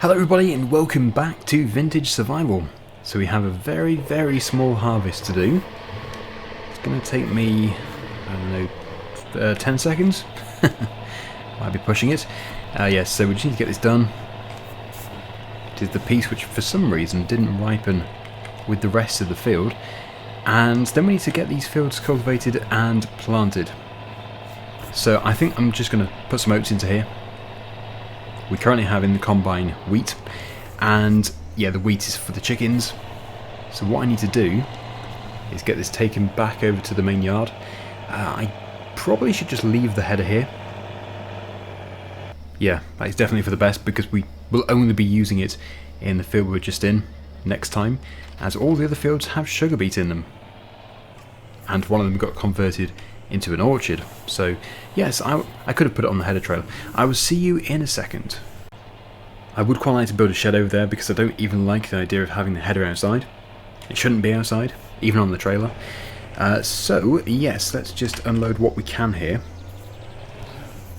Hello everybody and welcome back to Vintage Survival. So we have a very small harvest to do. It's going to take me, I don't know, 10 seconds? Might be pushing it. Yes, so we just need to get this done. It is the piece which for some reason didn't ripen with the rest of the field. And then we need to get these fields cultivated and planted. So I think I'm just going to put some oats into here. We currently have in the combine wheat, and yeah, the wheat is for the chickens. So what I need to do is get this taken back over to the main yard. I probably should just leave the header here. Yeah, that is definitely for the best, because we will only be using it in the field we're just in next time, as all the other fields have sugar beet in them. And one of them got converted into an orchard. So yes, I could have put it on the header trailer. I will see you in a second. I would quite like to build a shed over there, because I don't even like the idea of having the header outside. It shouldn't be outside, even on the trailer. So yes, let's just unload what we can here.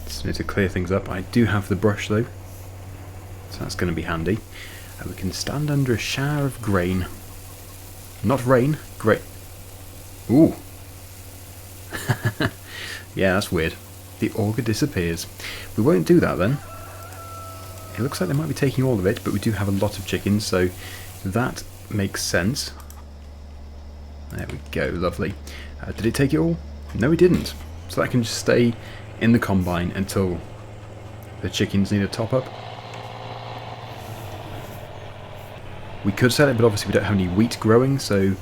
Just need to clear things up. I do have the brush though, so that's going to be handy. We can stand under a shower of grain. Not rain, grain. Ooh. Yeah, that's weird. The auger disappears. We won't do that then. It looks like they might be taking all of it, but we do have a lot of chickens, so that makes sense. There we go, lovely. Did it take it all? No, it didn't. So that can just stay in the combine until the chickens need a top up. We could sell it, but obviously we don't have any wheat growing, so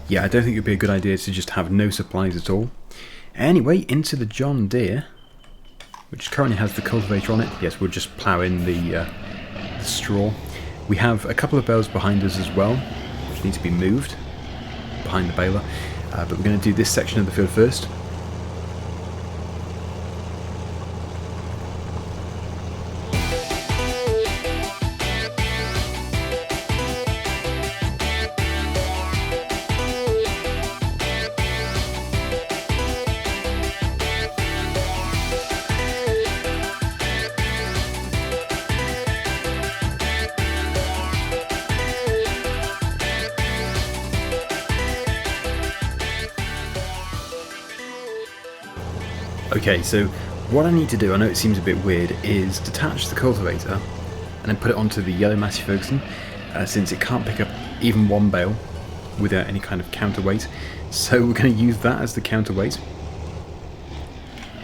yeah, I don't think it would be a good idea to just have no supplies at all. Anyway, into the John Deere, which currently has the cultivator on it. Yes, we'll just plough in the straw. We have a couple of bales behind us as well, which need to be moved behind the baler. But we're going to do this section of the field first. Okay, so what I need to do, I know it seems a bit weird, is detach the cultivator and then put it onto the yellow Massey Ferguson, since it can't pick up even one bale without any kind of counterweight. So we're going to use that as the counterweight.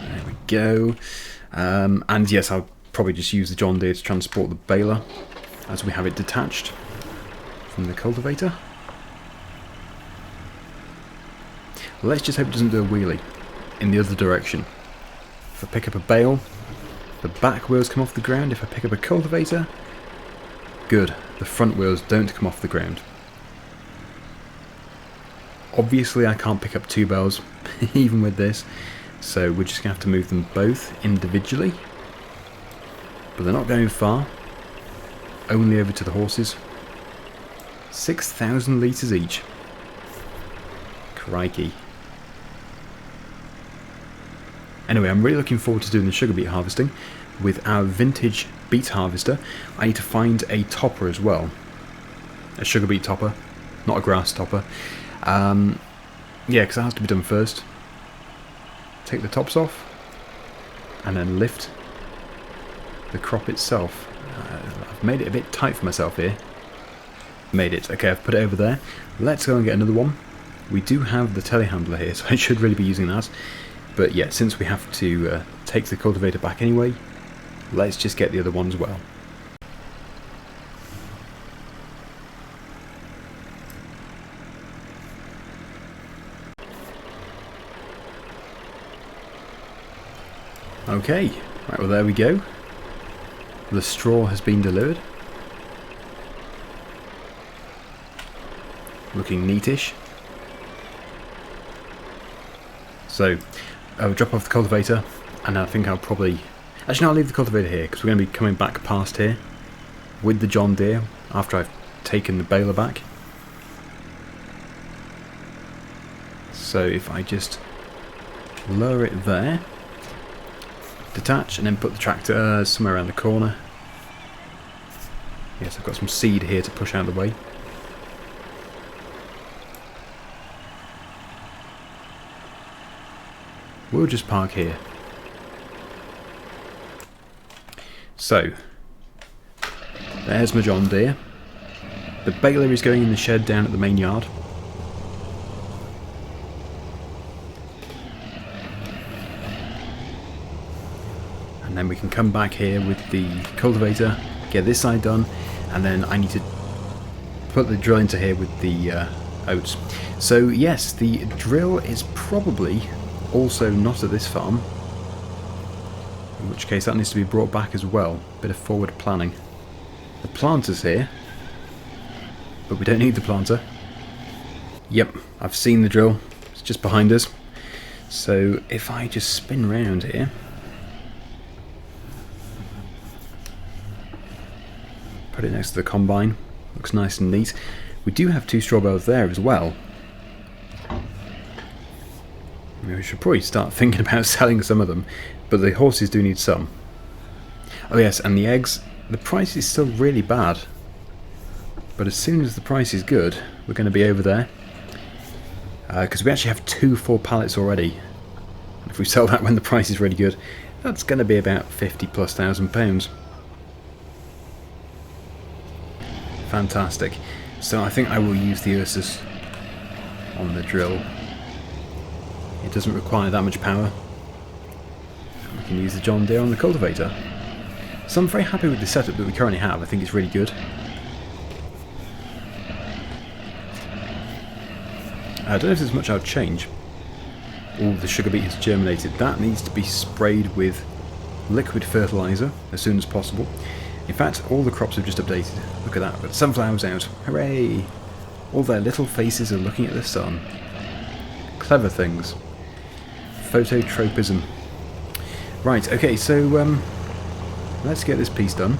There we go. And yes, I'll probably just use the John Deere to transport the baler as we have it detached from the cultivator. Let's just hope it doesn't do a wheelie in the other direction. If I pick up a bale, the back wheels come off the ground. If I pick up a cultivator, good, the front wheels don't come off the ground. Obviously I can't pick up two bales, even with this, so we're just going to have to move them both individually. But they're not going far, only over to the horses. 6,000 litres each. Crikey. Anyway, I'm really looking forward to doing the sugar beet harvesting with our vintage beet harvester. I need to find a topper as well. A sugar beet topper, not a grass topper. Yeah, because that has to be done first. Take the tops off and then lift the crop itself. I've made it a bit tight for myself here. Made it. Okay, I've put it over there. Let's go and get another one. We do have the telehandler here, so I should really be using that. But yeah, since we have to take the cultivator back anyway, let's just get the other one as well. Okay, right, well there we go. The straw has been delivered. Looking neatish. So I'll drop off the cultivator, and I think I'll probably... Actually, no, I'll leave the cultivator here, because we're going to be coming back past here with the John Deere after I've taken the baler back. So if I just lower it there, detach, and then put the tractor somewhere around the corner. Yes, I've got some seed here to push out of the way. We'll just park here. So, there's my John Deere. The baler is going in the shed down at the main yard. And then we can come back here with the cultivator, get this side done, and then I need to put the drill into here with the oats. So yes, the drill is probably also not at this farm, in which case that needs to be brought back as well. Bit of forward planning. The planter's here, but we don't need the planter. Yep, I've seen the drill, it's just behind us. So if I just spin round here, put it next to the combine, looks nice and neat. We do have 2 straw bales there as well. We should probably start thinking about selling some of them, but the horses do need some. Oh yes, and the eggs, the price is still really bad, but as soon as the price is good, we're going to be over there, because we actually have 2 full pallets already. And if we sell that when the price is really good, that's going to be about £50,000+. Fantastic. So I think I will use the Ursus on the drill. It doesn't require that much power. We can use the John Deere on the cultivator. So I'm very happy with the setup that we currently have. I think it's really good. I don't know if there's much I would change. Oh, the sugar beet has germinated. That needs to be sprayed with liquid fertiliser as soon as possible. In fact, all the crops have just updated. Look at that, but sunflowers out. Hooray! All their little faces are looking at the sun. Clever things. Phototropism. Right, okay, so let's get this piece done.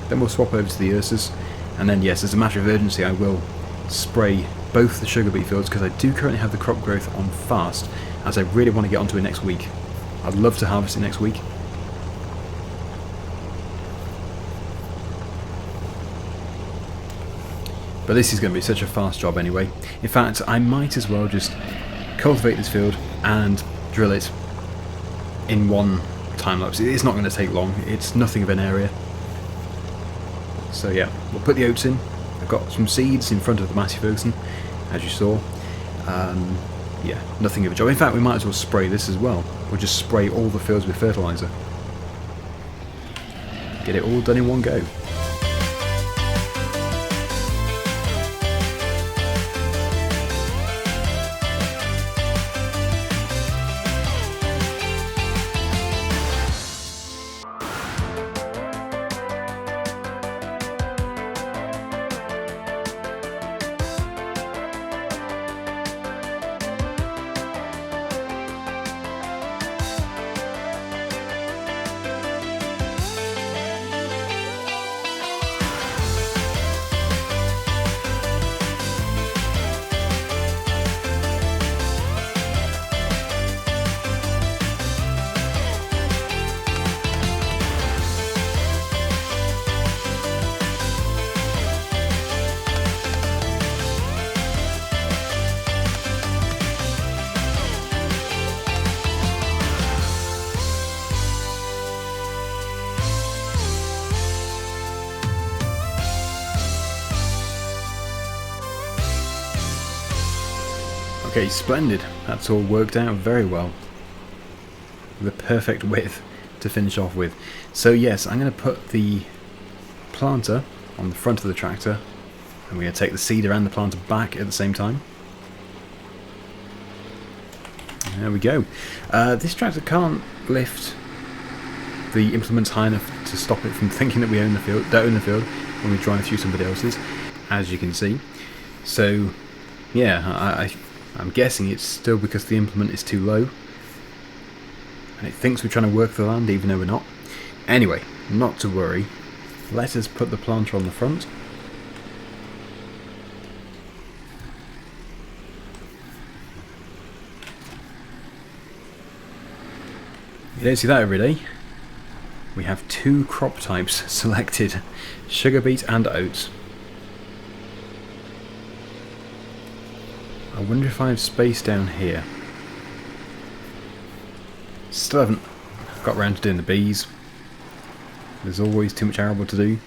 Then we'll swap over to the Ursus. And then, yes, as a matter of urgency, I will spray both the sugar beet fields, because I do currently have the crop growth on fast, as I really want to get onto it next week. I'd love to harvest it next week. But this is going to be such a fast job anyway. In fact, I might as well just cultivate this field and drill it in one time lapse. It's not going to take long. It's nothing of an area. So yeah, we'll put the oats in. I've got some seeds in front of the Massey Ferguson, as you saw. Yeah, nothing of a job. In fact, we might as well spray this as well. We'll just spray all the fields with fertiliser. Get it all done in one go. Okay, splendid. That's all worked out very well. The perfect width to finish off with. So yes, I'm going to put the planter on the front of the tractor, and we're going to take the seeder and the planter back at the same time. There we go. This tractor can't lift the implements high enough to stop it from thinking that we own the field when we drive through somebody else's, as you can see. So yeah, I'm guessing it's still because the implement is too low, and it thinks we're trying to work the land even though we're not. Anyway, not to worry. Let us put the planter on the front. You don't see that every day. we have 2 crop types selected, sugar beet and oats. I wonder if I have space down here. Still haven't got around to doing the bees. There's always too much arable to do.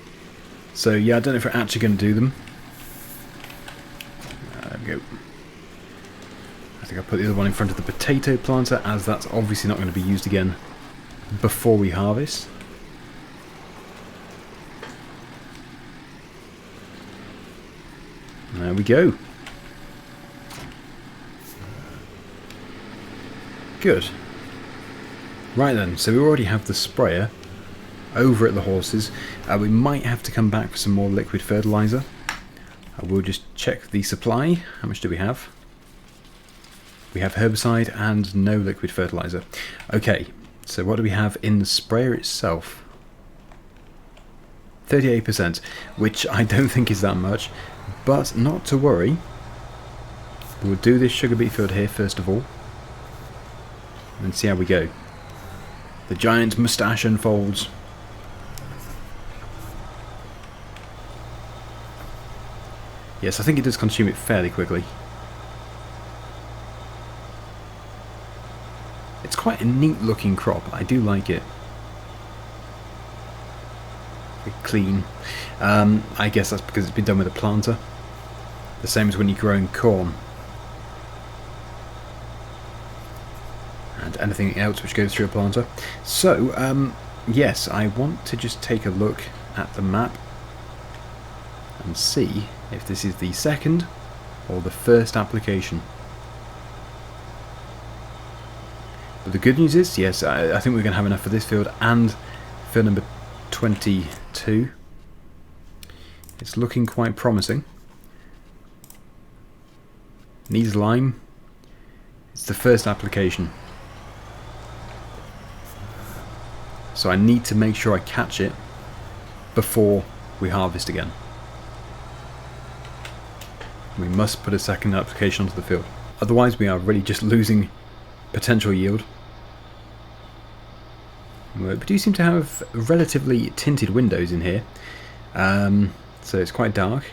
So yeah, I don't know if we're actually going to do them. There we go. I think I'll put the other one in front of the potato planter, as that's obviously not going to be used again before we harvest. There we go. Good. Right then, so we already have the sprayer over at the horses. We might have to come back for some more liquid fertiliser. I will just check the supply. How much do we have? We have herbicide and no liquid fertiliser. Okay, so what do we have in the sprayer itself? 38%, which I don't think is that much, but not to worry. We'll do this sugar beet field here first of all, and see how we go. The giant moustache unfolds. Yes, I think it does consume it fairly quickly. It's quite a neat looking crop. I do like it. Very clean. I guess that's because it's been done with a planter. The same as when you're growing corn. And anything else which goes through a planter. So, yes, I want to just take a look at the map and see if this is the second or the first application. But the good news is, yes, I think we're going to have enough for this field and field number 22. It's looking quite promising. Needs lime. It's the first application. So I need to make sure I catch it before we harvest again. We must put a second application onto the field. Otherwise we are really just losing potential yield. We do seem to have relatively tinted windows in here. So it's quite dark.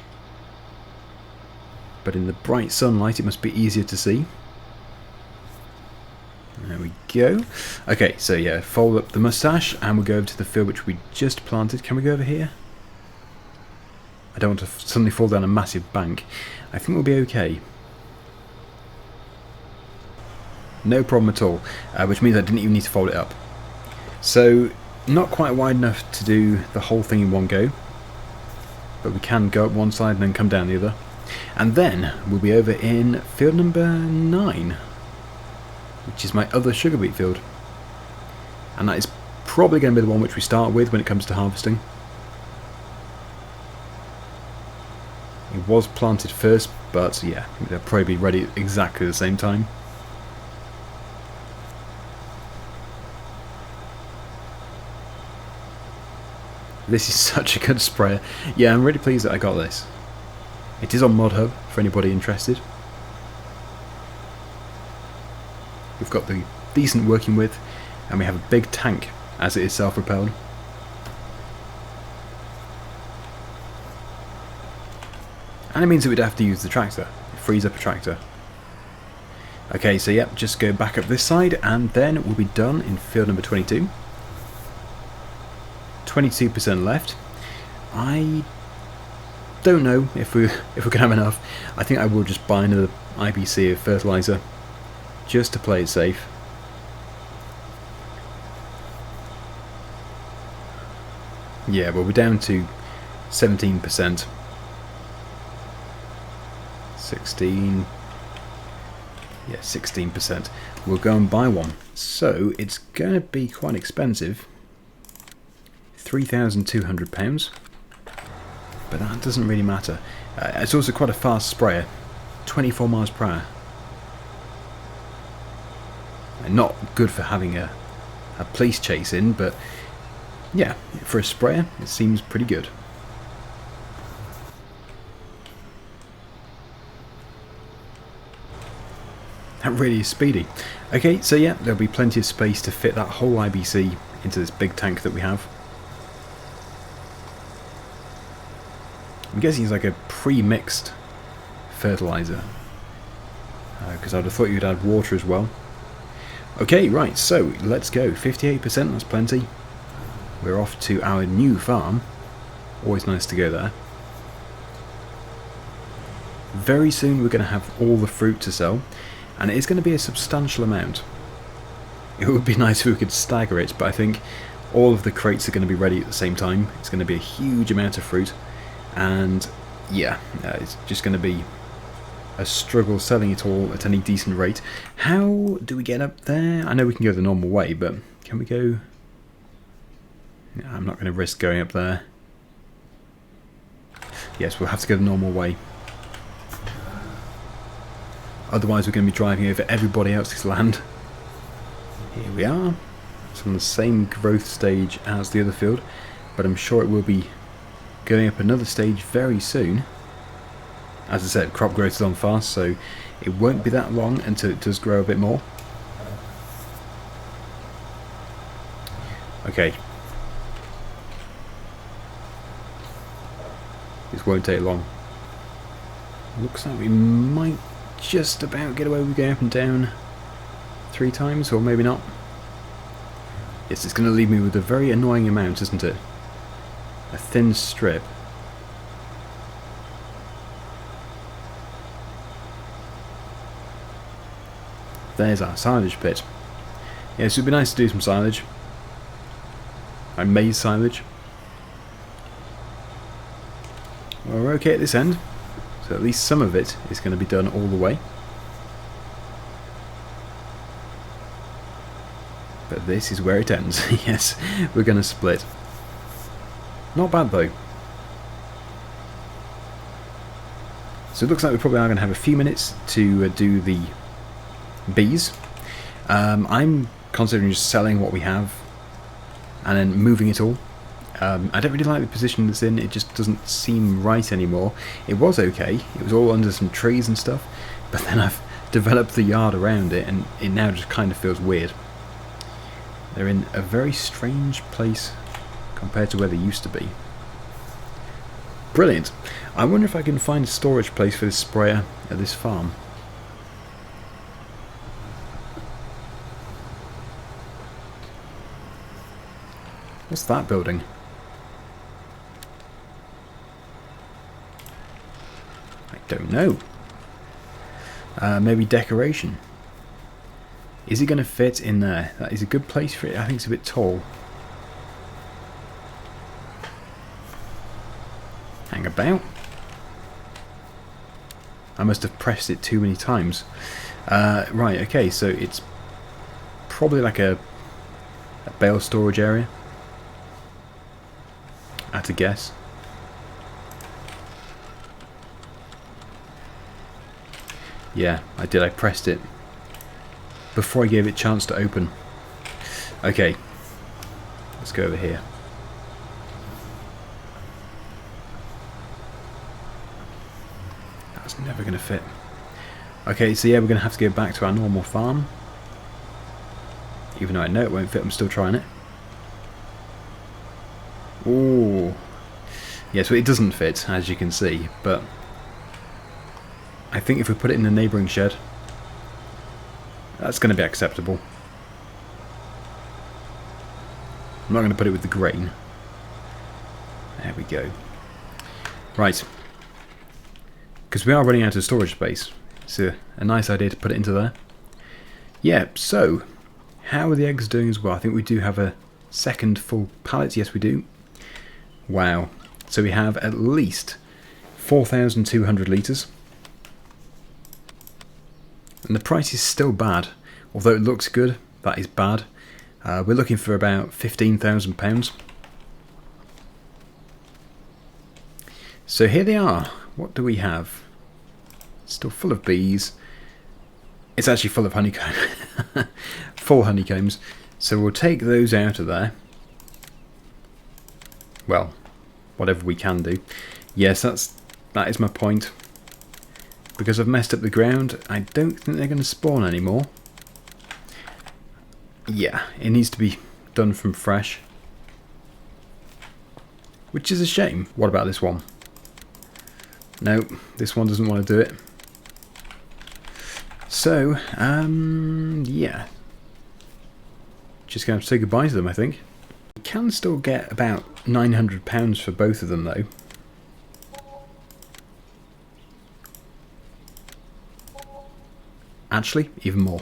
But in the bright sunlight it must be easier to see. There we go. Okay, so yeah, fold up the moustache and we'll go over to the field which we just planted. Can we go over here? I don't want to suddenly fall down a massive bank. I think we'll be okay. No problem at all, which means I didn't even need to fold it up. So, not quite wide enough to do the whole thing in one go, but we can go up one side and then come down the other. And then we'll be over in field number 9, which is my other sugar beet field. And that is probably going to be the one which we start with when it comes to harvesting. It was planted first, but yeah, they'll probably be ready at exactly the same time. This is such a good sprayer. Yeah, I'm really pleased that I got this. It is on ModHub for anybody interested. We've got the decent working width, and we have a big tank as it is self-propelled. And it means that we'd have to use the tractor. It frees up a tractor. Okay, so yep, just go back up this side and then we'll be done in field number 22. 22% left. I don't know if we're going to have enough. I think I will just buy another IBC of fertiliser just to play it safe. Yeah, well, we're down to 17%. 16, yeah, 16%. We'll go and buy one. So it's going to be quite expensive, £3,200, but that doesn't really matter. It's also quite a fast sprayer, 24 miles per hour. And not good for having a police chase in, but yeah, for a sprayer it seems pretty good. That really is speedy. Okay, so yeah, there'll be plenty of space to fit that whole IBC into this big tank that we have. I'm guessing it's like a pre-mixed fertilizer, because I'd have thought you'd add water as well. Okay, right, so let's go. 58%, that's plenty. We're off to our new farm. Always nice to go there. Very soon we're going to have all the fruit to sell, and it is going to be a substantial amount. It would be nice if we could stagger it, but I think all of the crates are going to be ready at the same time. It's going to be a huge amount of fruit, and yeah, it's just going to be a struggle selling it all at any decent rate. How do we get up there? I know we can go the normal way, but can we go... No, I'm not going to risk going up there. Yes, we'll have to go the normal way. Otherwise we're going to be driving over everybody else's land. Here we are. It's on the same growth stage as the other field, but I'm sure it will be going up another stage very soon. As I said, crop growth is on fast, so it won't be that long until it does grow a bit more. Okay. This won't take long. Looks like we might just about get away with going up and down 3 times, or maybe not. Yes, it's going to leave me with a very annoying amount, isn't it? A thin strip. There's our silage pit. Yes, it would be nice to do some silage. Like maize silage. Well, we're okay at this end, so at least some of it is going to be done all the way. But this is where it ends. Yes, we're going to split. Not bad though. So it looks like we probably are going to have a few minutes to do the bees. I'm considering just selling what we have and then moving it all. I don't really like the position it's in. It just doesn't seem right anymore. It was okay. It was all under some trees and stuff, but then I've developed the yard around it and it now just kind of feels weird. They're in a very strange place compared to where they used to be. Brilliant. I wonder if I can find a storage place for this sprayer at this farm. What's that building? I don't know. Maybe decoration. Is it going to fit in there? That is a good place for it. I think it's a bit tall. Hang about. I must have pressed it too many times. Right, okay, so it's probably like a bale storage area. I had to guess. Yeah, I did. I pressed it before I gave it a chance to open. Okay, let's go over here. That's never going to fit. Okay, so yeah, we're going to have to go back to our normal farm. Even though I know it won't fit, I'm still trying it. Ooh. Yeah, so it doesn't fit, as you can see, but I think if we put it in the neighbouring shed, that's going to be acceptable. I'm not going to put it with the grain. There we go. Right. Because we are running out of storage space. It's a nice idea to put it into there. Yeah, so, how are the eggs doing as well? I think we do have a second full pallet. Yes, we do. Wow. So we have at least 4,200 litres. And the price is still bad. Although it looks good, that is bad. We're looking for about £15,000. So here they are. What do we have? Still full of bees. It's actually full of honeycomb. Full honeycombs. So we'll take those out of there. Well, whatever we can do. Yes, that is my point. Because I've messed up the ground, I don't think they're going to spawn anymore. Yeah, it needs to be done from fresh. Which is a shame. What about this one? No, this one doesn't want to do it. So, yeah. Just going to have to say goodbye to them, I think. You can still get about £900 for both of them, though. Actually, even more.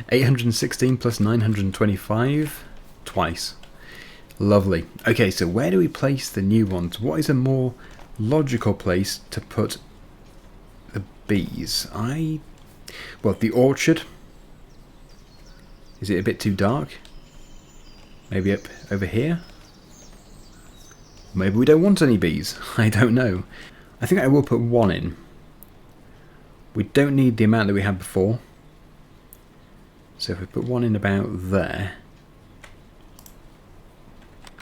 816 plus 925 twice. Lovely. Okay, so where do we place the new ones? What is a more logical place to put the bees? Well, the orchard. Is it a bit too dark? Maybe up over here? Maybe we don't want any bees. I don't know. I think I will put one in. We don't need the amount that we had before. So if we put one in about there.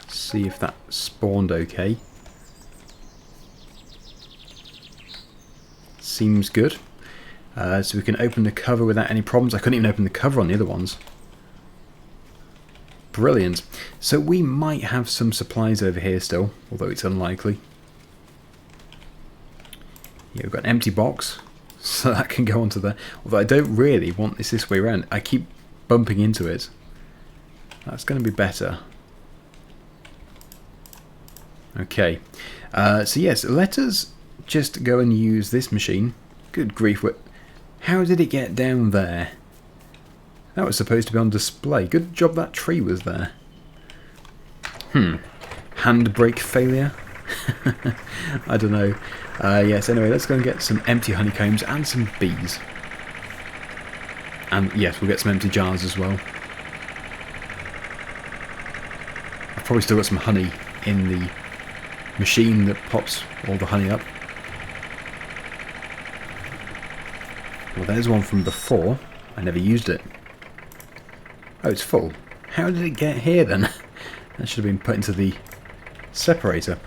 See if that spawned okay. Seems good. So we can open the cover without any problems. I couldn't even open the cover on the other ones. Brilliant. So we might have some supplies over here still, although it's unlikely. Yeah, we've got an empty box, so that can go onto there. Although I don't really want this way around. I keep bumping into it. That's going to be better. Okay. So yes, let us just go and use this machine. Good grief. How did it get down there? That was supposed to be on display. Good job that tree was there. Handbrake failure? I don't know. Yes, anyway, let's go and get some empty honeycombs and some bees. And yes, we'll get some empty jars as well. I've probably still got some honey in the machine that pops all the honey up. Well, there's one from before. I never used it. Oh, it's full. How did it get here then? That should have been put into the separator.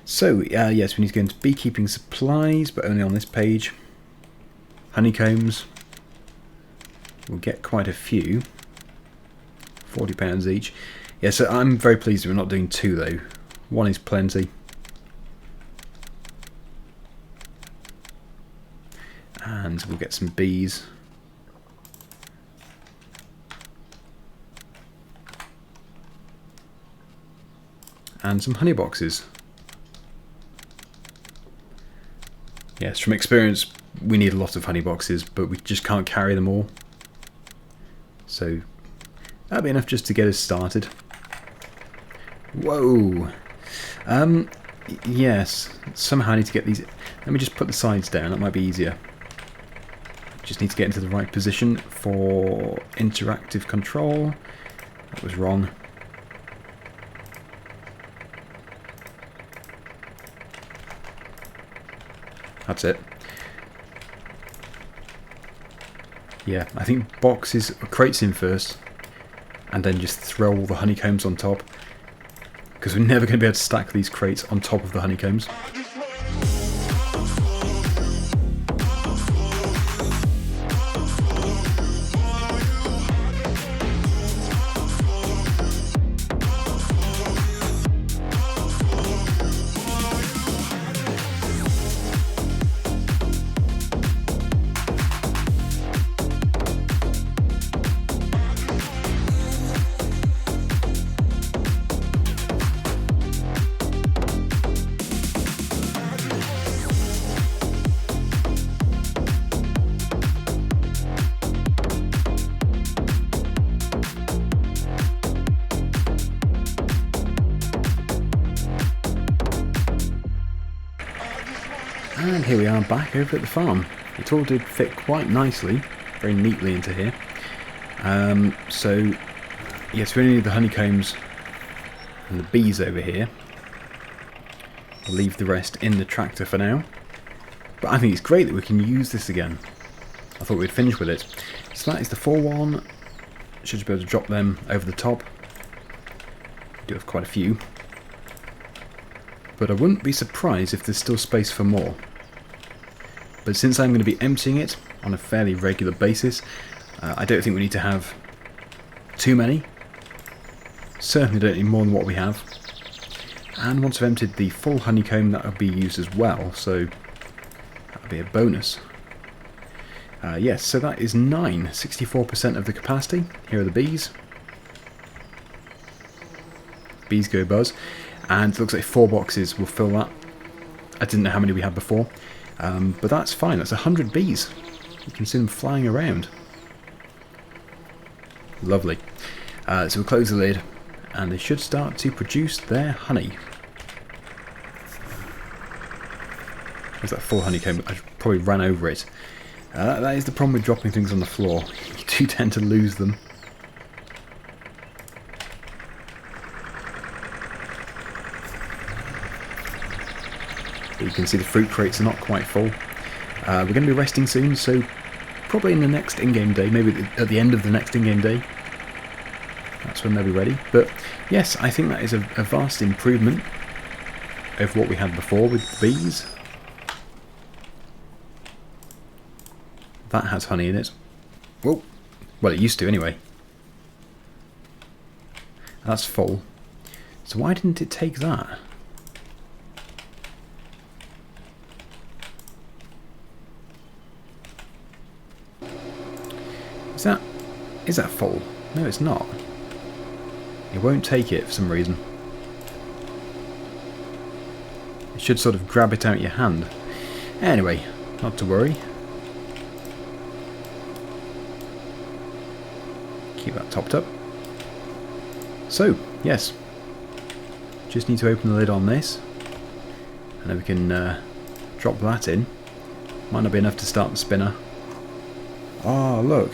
So, yes, we need to go into beekeeping supplies, but only on this page. Honeycombs. We'll get quite a few. £40 each. Yeah, so I'm very pleased we're not doing two though. One is plenty. And we'll get some bees. And some honey boxes. Yes, from experience we need a lot of honey boxes, but we just can't carry them all. So that'll be enough just to get us started. Whoa! Yes, somehow I need to get these... Let me just put the sides down, that might be easier. Just need to get into the right position for interactive control. That was wrong. That's it. Yeah, I think boxes, crates in first, and then just throw all the honeycombs on top, because we're never going to be able to stack these crates on top of the honeycombs. And here we are back over at the farm. It all did fit quite nicely, very neatly into here. So, yes, we only need the honeycombs and the bees over here. We'll leave the rest in the tractor for now. But I think it's great that we can use this again. I thought we'd finish with it. So that is the 4-1. Should be able to drop them over the top. We do have quite a few. But I wouldn't be surprised if there's still space for more. But since I'm going to be emptying it on a fairly regular basis, I don't think we need to have too many. certainly don't need more than what we have. And once I've emptied the full honeycomb, that will be used as well, so that will be a bonus. Yes, so that is 9, 64% of the capacity. Here are the bees. Bees go buzz. And it looks like 4 boxes will fill that. I didn't know how many we had before, but that's fine. That's 100 bees. You can see them flying around. Lovely. So we'll close the lid, and they should start to produce their honey. There's that full honeycomb. I probably ran over it. That is the problem with dropping things on the floor. You do tend to lose them. But you can see the fruit crates are not quite full. We're going to be resting soon, so probably in the next in-game day, maybe at the end of the next in-game day. That's when they'll be ready. But yes, I think that is a vast improvement over what we had before with the bees. That has honey in it. Whoa. Well, it used to anyway. That's full. So why didn't it take that? Is that full? No, it's not. It won't take it for some reason. It should sort of grab it out your hand. Anyway, not to worry. Keep that topped up. So, yes. Just need to open the lid on this. And then we can drop that in. Might not be enough to start the spinner. Oh, look.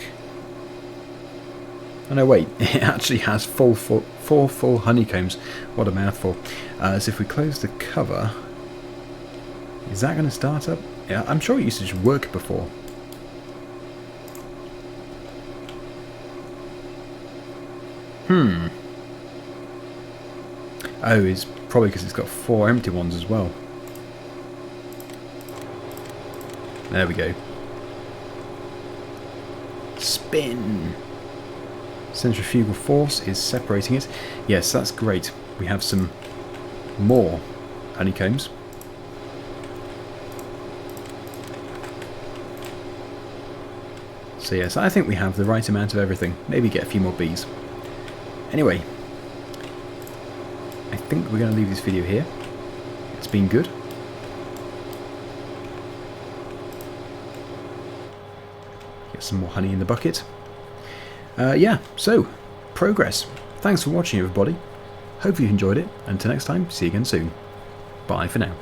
Oh no, wait. It actually has 4 full honeycombs. What a mouthful. So if we close the cover... Is that going to start up? Yeah, I'm sure it used to just work before. Oh, it's probably because it's got 4 empty ones as well. There we go. Spin! Centrifugal force is separating it. Yes, that's great. We have some more honeycombs. So yes, I think we have the right amount of everything. Maybe get a few more bees. Anyway, I think we're going to leave this video here. It's been good. Get some more honey in the bucket. Yeah, so, progress. Thanks for watching, everybody. Hope you enjoyed it. Until next time, see you again soon. Bye for now.